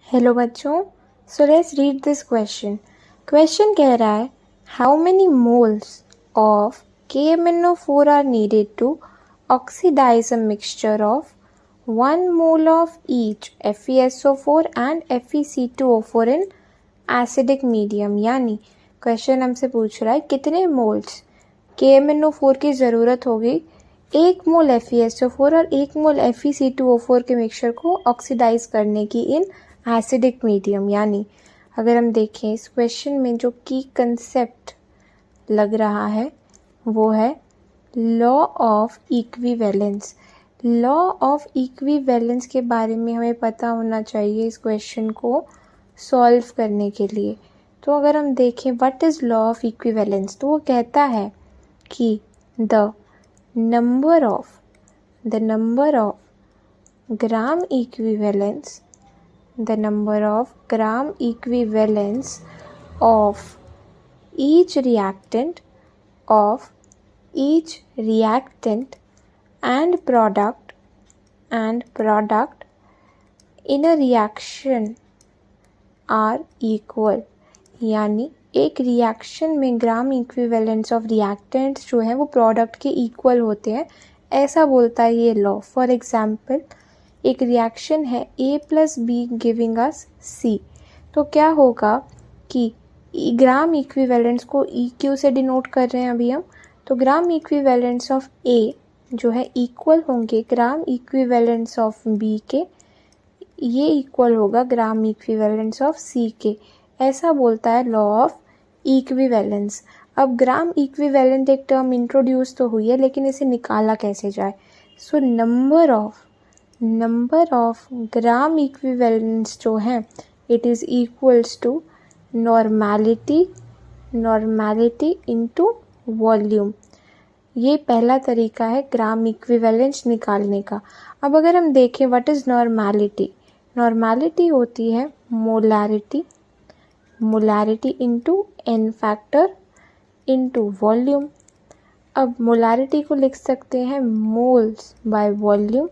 Hello बच्चों, so let's read this question. Question कह रहा है how many moles of KMnO4 are needed to oxidise a mixture of 1 mole of each FeSO4 and FeC2O4 in acidic medium. यानी question हमसे पूछ रहा है कितने मोल्स KMnO4 की ज़रूरत होगी 1 मोल FeSO4 और 1 मोल FeC2O4 के मिक्सचर को ऑक्सीडाइज करने की इन एसिडिक मीडियम। यानी अगर हम देखें इस क्वेश्चन में जो की कंसेप्ट लग रहा है वो है law of equivalence. Law of equivalence के बारे में हमें पता होना चाहिए इस क्वेश्चन को सॉल्व करने के लिए। तो अगर हम देखें what is law of equivalence, तो वो कहता है कि the number of gram equivalence the number of gram equivalents of each reactant and product in a reaction are equal। यानी एक रिएक्शन में ग्राम इक्विवेलेंट्स ऑफ रिएक्टेंट्स जो हैं वो प्रोडक्ट के इक्वल होते हैं, ऐसा बोलता है ये लॉ। फॉर एग्जाम्पल एक रिएक्शन है A+B गिविंग अस C, तो क्या होगा कि ग्राम इक्विवेलेंट्स को EQ से डिनोट कर रहे हैं अभी हम, तो ग्राम इक्विवेलेंट्स ऑफ A जो है इक्वल होंगे ग्राम इक्विवेलेंट्स ऑफ B के, ये इक्वल होगा ग्राम इक्विवेलेंट्स ऑफ C के। ऐसा बोलता है लॉ ऑफ इक्विवेलेंस। अब ग्राम इक्विवेलेंट एक टर्म इंट्रोड्यूस तो हुई है, लेकिन इसे निकाला कैसे जाए। So number of gram equivalents जो हैं it is equals to normality into volume. ये पहला तरीका है ग्राम इक्विवेलेंस निकालने का। अब अगर हम देखें व्हाट इज़ नॉर्मेलिटी होती है molarity into n factor into volume. अब मोलारिटी को लिख सकते हैं moles by volume,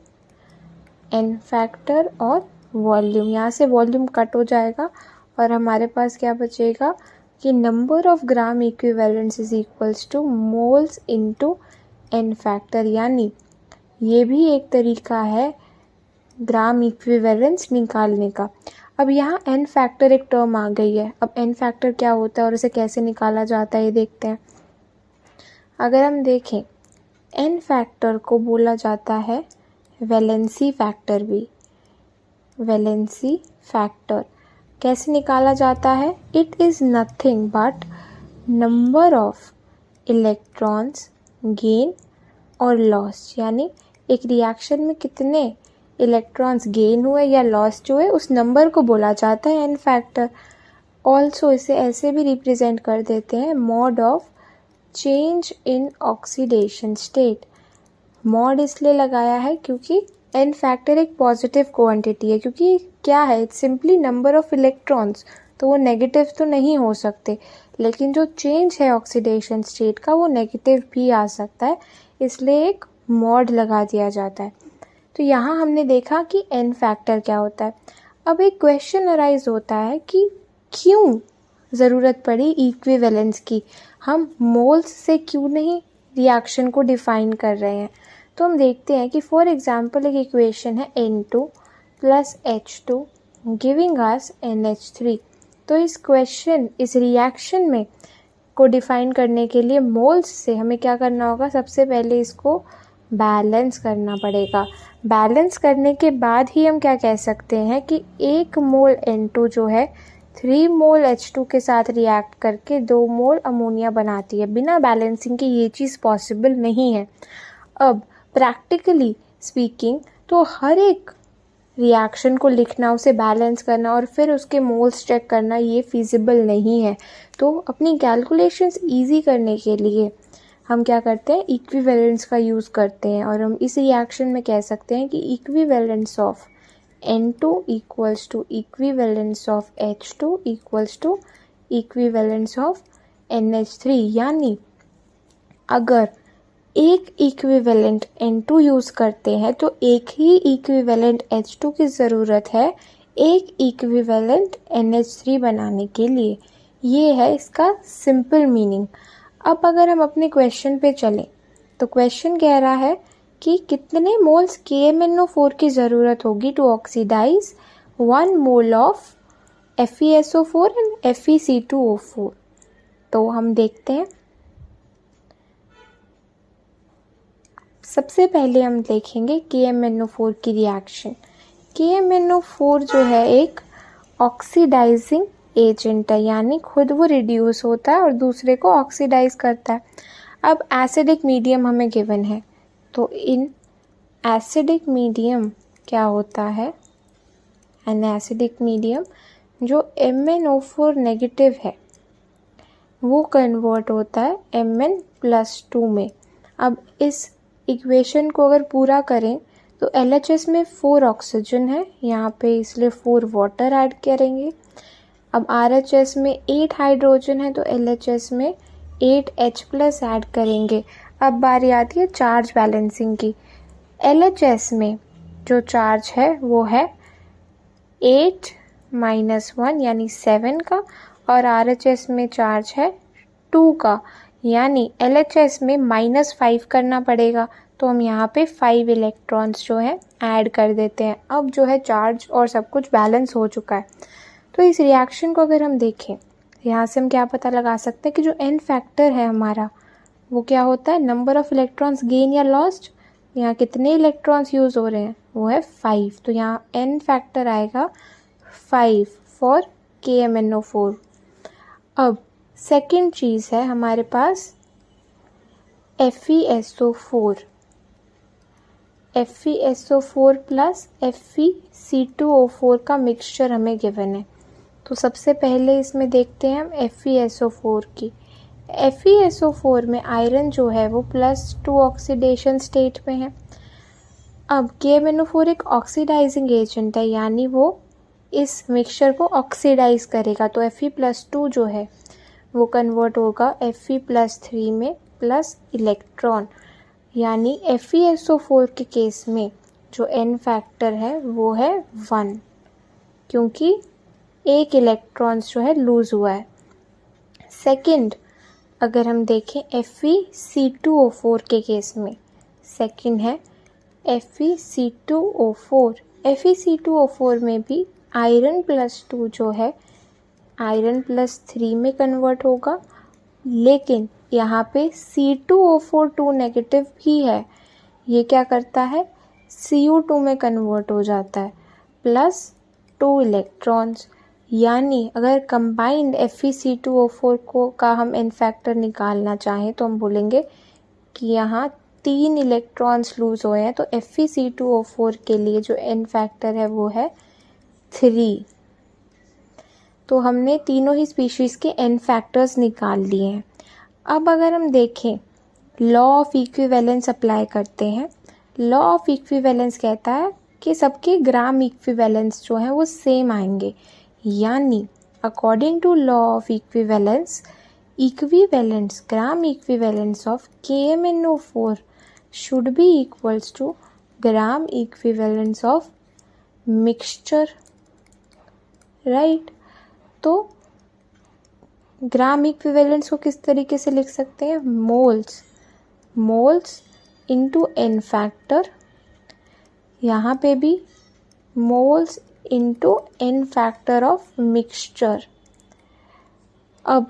n factor और वॉल्यूम। यहाँ से वॉल्यूम कट हो जाएगा और हमारे पास क्या बचेगा कि number of gram equivalents is equals two moles into n factor. यानी ये भी एक तरीका है ग्राम इक्विवेलेंस निकालने का। अब यहाँ n फैक्टर एक टर्म आ गई है। अब n फैक्टर क्या होता है और इसे कैसे निकाला जाता है ये देखते हैं। अगर हम देखें n फैक्टर को बोला जाता है वैलेंसी फैक्टर भी। वैलेंसी फैक्टर कैसे निकाला जाता है? It is nothing but number of electrons gain और लॉस। यानी एक रिएक्शन में कितने इलेक्ट्रॉन्स गेन हुए या लॉस जो है उस नंबर को बोला जाता है n फैक्टर। ऑल्सो इसे ऐसे भी रिप्रेजेंट कर देते हैं mod of change in oxidation state. Mod इसलिए लगाया है क्योंकि n फैक्टर एक पॉजिटिव क्वांटिटी है, क्योंकि क्या है it's simply number of electrons, तो वो नेगेटिव तो नहीं हो सकते, लेकिन जो चेंज है ऑक्सीडेशन स्टेट का वो नेगेटिव भी आ सकता है, इसलिए एक मॉड लगा दिया जाता है। तो यहाँ हमने देखा कि n फैक्टर क्या होता है। अब एक क्वेश्चन अराइज होता है कि क्यों ज़रूरत पड़ी इक्विवेलेंस की, हम मोल्स से क्यों नहीं रिएक्शन को डिफाइन कर रहे हैं। तो हम देखते हैं कि फॉर एग्जांपल एक इक्वेशन है N2 + H2 giving us NH3। तो इस रिएक्शन में को डिफाइन करने के लिए मोल्स से हमें क्या करना होगा, सबसे पहले इसको बैलेंस करना पड़ेगा। बैलेंस करने के बाद ही हम क्या कह सकते हैं कि 1 मोल N2 जो है 3 मोल H2 के साथ रिएक्ट करके 2 मोल अमोनिया बनाती है। बिना बैलेंसिंग के ये चीज़ पॉसिबल नहीं है। अब प्रैक्टिकली स्पीकिंग तो हर एक रिएक्शन को लिखना, उसे बैलेंस करना और फिर उसके मोल्स चेक करना ये फिजिबल नहीं है। तो अपनी कैलकुलेशंस इजी करने के लिए हम क्या करते हैं, इक्विवेलेंस का यूज़ करते हैं। और हम इस रिएक्शन में कह सकते हैं कि equivalence of N2 equals to equivalence of H2 equals to equivalence of NH3। यानी अगर एक इक्विवेलेंट N2 यूज़ करते हैं तो एक ही इक्विवेलेंट H2 की ज़रूरत है एक इक्विवेलेंट NH3 बनाने के लिए। ये है इसका सिंपल मीनिंग। अब अगर हम अपने क्वेश्चन पे चलें तो क्वेश्चन कह रहा है कि कितने मोल्स KMnO4 की ज़रूरत होगी to oxidise 1 mole of FeSO4 and FeC2O4। तो हम देखते हैं। सबसे पहले हम देखेंगे KMnO4 की रिएक्शन। KMnO4 जो है एक ऑक्सीडाइजिंग एजेंट है, यानी खुद वो रिड्यूस होता है और दूसरे को ऑक्सीडाइज करता है। अब एसिडिक मीडियम हमें गिवन है, तो इन एसिडिक मीडियम क्या होता है, एन एसिडिक मीडियम जो MnO4 नेगेटिव है वो कन्वर्ट होता है Mn+2 में। अब इस इक्वेशन को अगर पूरा करें तो LHS में 4 ऑक्सीजन है यहाँ पे, इसलिए 4 वाटर ऐड करेंगे। अब RHS में 8 हाइड्रोजन है तो LHS में 8 H+ ऐड करेंगे। अब बारी आती है चार्ज बैलेंसिंग की। LHS में जो चार्ज है वो है 8-1 यानी 7 का, और RHS में चार्ज है 2 का, यानी LHS में -5 करना पड़ेगा। तो हम यहाँ पे 5 इलेक्ट्रॉन्स जो है ऐड कर देते हैं। अब जो है चार्ज और सब कुछ बैलेंस हो चुका है। तो इस रिएक्शन को अगर हम देखें, यहाँ से हम क्या पता लगा सकते हैं कि जो N फैक्टर है हमारा वो क्या होता है, नंबर ऑफ इलेक्ट्रॉन्स गेन या लॉस्ट। यहाँ कितने इलेक्ट्रॉन्स यूज़ हो रहे हैं, वो है 5, तो यहाँ N फैक्टर आएगा 5 फॉर KMnO4। अब सेकेंड चीज़ है हमारे पास FeSO4 प्लस FeC2O4 का मिक्सचर हमें गिवन है। तो सबसे पहले इसमें देखते हैं हम FeSO4 की। FeSO4 में आयरन जो है वो +2 ऑक्सीडेशन स्टेट में है। अब KMnO4 एक ऑक्सीडाइजिंग एजेंट है, यानी वो इस मिक्सचर को ऑक्सीडाइज करेगा, तो Fe+2 जो है वो कन्वर्ट होगा Fe+3 में प्लस इलेक्ट्रॉन, यानी FeSO4 के केस में जो N फैक्टर है वो है 1, क्योंकि एक इलेक्ट्रॉन्स जो है लूज हुआ है। सेकंड अगर हम देखें FeC2O4 के केस में, सेकंड है FeC2O4। FeC2O4 में भी आयरन +2 जो है आयरन +3 में कन्वर्ट होगा, लेकिन यहाँ पे C2O4 2 नेगेटिव भी है, ये क्या करता है Cu2 में कन्वर्ट हो जाता है +2 इलेक्ट्रॉन्स। यानी अगर कंबाइंड FeC2O4 को का हम N फैक्टर निकालना चाहें तो हम बोलेंगे कि यहाँ 3 इलेक्ट्रॉन्स लूज हुए हैं, तो FeC2O4 के लिए जो N फैक्टर है वो है 3। तो हमने तीनों ही स्पीशीज़ के N फैक्टर्स निकाल लिए हैं। अब अगर हम देखें लॉ ऑफ इक्विवेलेंस अप्लाई करते हैं। लॉ ऑफ इक्विवेलेंस कहता है कि सबके ग्राम इक्विवेलेंस जो है वो सेम आएंगे, यानी according to law of equivalence, equivalence gram equivalence of KMnO4 should be equals to gram equivalence of mixture, right. तो ग्राम इक्विवेलेंस को किस तरीके से लिख सकते हैं, मोल्स इंटू N फैक्टर, यहाँ पे भी moles into N factor of mixture. अब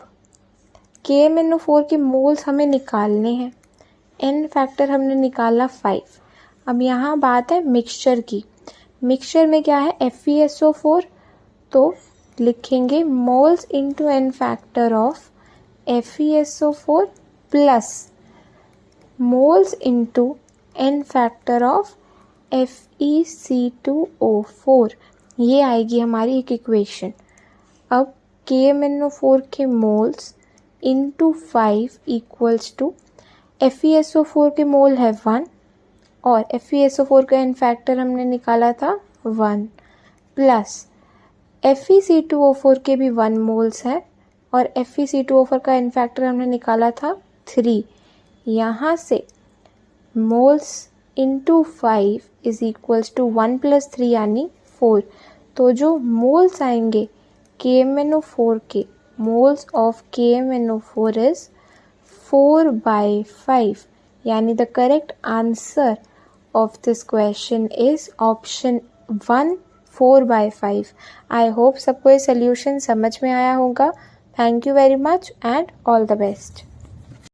KMnO4 के मोल्स हमें निकालने हैं, N फैक्टर हमने निकाला 5। अब यहाँ बात है मिक्सचर की। मिक्सचर में क्या है FeSO4, तो लिखेंगे moles into N factor of FeSO4 plus moles into N factor of FeC2O4। ये आएगी हमारी एक इक्वेशन। अब KMnO4 के moles into 5 equals to FeSO4 के मोल है 1 और FeSO4 का N फैक्टर हमने निकाला था 1 प्लस FeC2O4 के भी 1 मोल्स है और FeC2O4 का N फैक्टर हमने निकाला था 3। यहाँ से moles into 5 is equals to 1 + 3 यानी 4। तो जो मोल्स आएंगे KMnO4 के, मोल्स ऑफ KMnO4 इज 4/5, यानी the correct answer of this question is option 1, 4/5. I hope सबको ये solution समझ में आया होगा. Thank you very much and all the best.